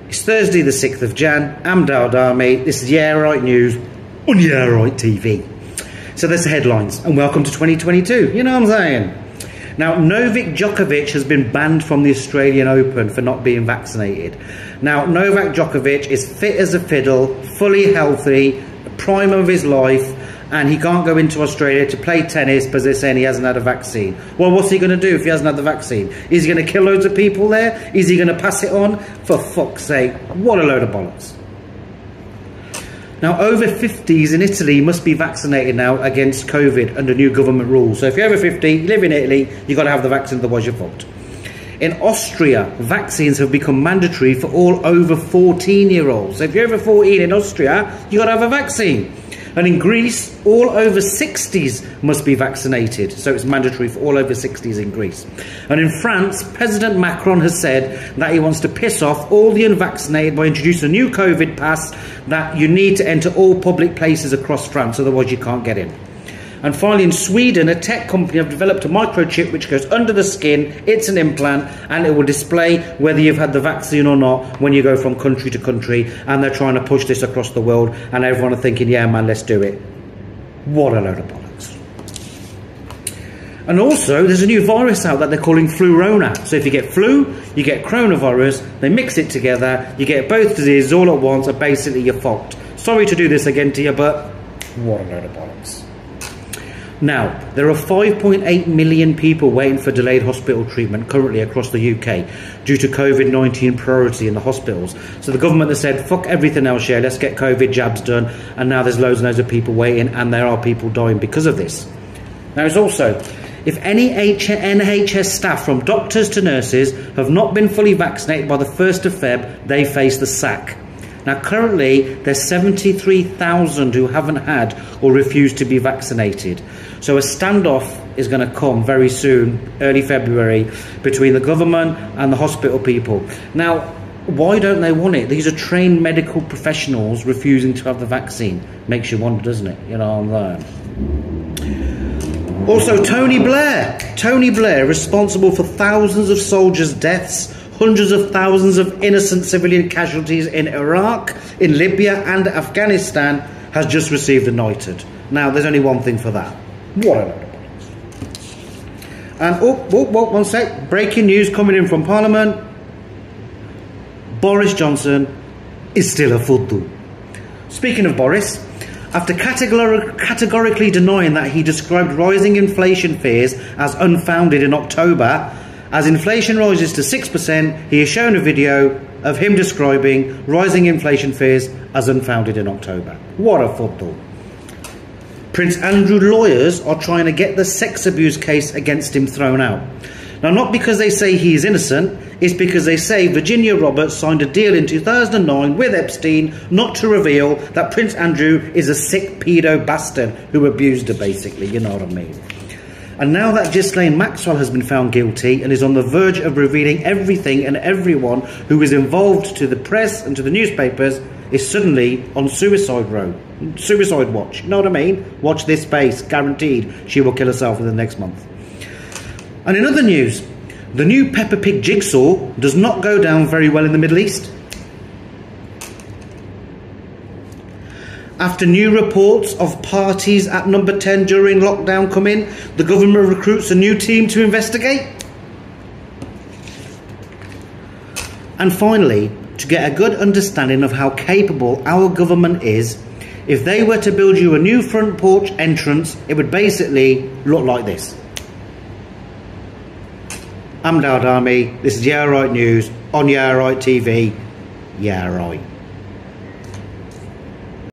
It's Thursday the 6th of Jan. I'm Dal Darmy. This is Yeah Right News on Yeah Right TV. So there's the headlines, and welcome to 2022. You know what I'm saying? Now, Novak Djokovic has been banned from the Australian Open for not being vaccinated. Now, Novak Djokovic is fit as a fiddle, fully healthy, prime of his life, and he can't go into Australia to play tennis because they're saying he hasn't had a vaccine. Well, what's he going to do if he hasn't had the vaccine? Is he going to kill loads of people there? Is he going to pass it on? For fuck's sake, what a load of bollocks. Now, over 50s in Italy must be vaccinated now against COVID under new government rules. So if you're over 50, you live in Italy, you've got to have the vaccine, otherwise you're fucked. In Austria, vaccines have become mandatory for all over 14-year-olds. So if you're over 14 in Austria, you've got to have a vaccine. And in Greece, all over 60s must be vaccinated. So it's mandatory for all over 60s in Greece. And in France, President Macron has said that he wants to piss off all the unvaccinated by introducing a new COVID pass that you need to enter all public places across France, otherwise you can't get in. And finally, in Sweden, a tech company have developed a microchip which goes under the skin. It's an implant, and it will display whether you've had the vaccine or not when you go from country to country. And they're trying to push this across the world, and everyone are thinking, yeah, man, let's do it. What a load of bollocks. And also, there's a new virus out that they're calling Flurona. So if you get flu, you get coronavirus, they mix it together, you get both diseases all at once, and basically you're fucked. Sorry to do this again to you, but what a load of bollocks. Now, there are 5.8 million people waiting for delayed hospital treatment currently across the UK due to COVID-19 priority in the hospitals. So the government has said, fuck everything else here, let's get COVID jabs done. And now there's loads and loads of people waiting, and there are people dying because of this. Now, it's also, if any NHS staff from doctors to nurses have not been fully vaccinated by the 1st of Feb, they face the sack. Now, currently, there's 73,000 who haven't had or refused to be vaccinated. So a standoff is going to come very soon, early February, between the government and the hospital people. Now, why don't they want it? These are trained medical professionals refusing to have the vaccine. Makes you wonder, doesn't it? You know, I'm there. Also, Tony Blair, responsible for thousands of soldiers' deaths, hundreds of thousands of innocent civilian casualties in Iraq, in Libya and Afghanistan, has just received a knighthood. Now, there's only one thing for that. What a load of bollocks. And, one sec, breaking news coming in from Parliament. Boris Johnson is still a fuddu. Speaking of Boris, after categorically denying that he described rising inflation fears as unfounded in October, as inflation rises to 6%, he has shown a video of him describing rising inflation fears as unfounded in October. What a football. Prince Andrew lawyers are trying to get the sex abuse case against him thrown out. Now, not because they say he is innocent, it's because they say Virginia Roberts signed a deal in 2009 with Epstein not to reveal that Prince Andrew is a sick pedo bastard who abused her, basically, you know what I mean. And now that Ghislaine Maxwell has been found guilty and is on the verge of revealing everything and everyone who is involved to the press and to the newspapers, is suddenly on suicide watch. You know what I mean? Watch this space. Guaranteed she will kill herself within the next month. And in other news, the new Peppa Pig jigsaw does not go down very well in the Middle East. After new reports of parties at number 10 during lockdown come in, the government recruits a new team to investigate. And finally, to get a good understanding of how capable our government is, if they were to build you a new front porch entrance, it would basically look like this. I'm Dal Darmy. This is Yeah Right News on Yeah Right TV. Yeah Right.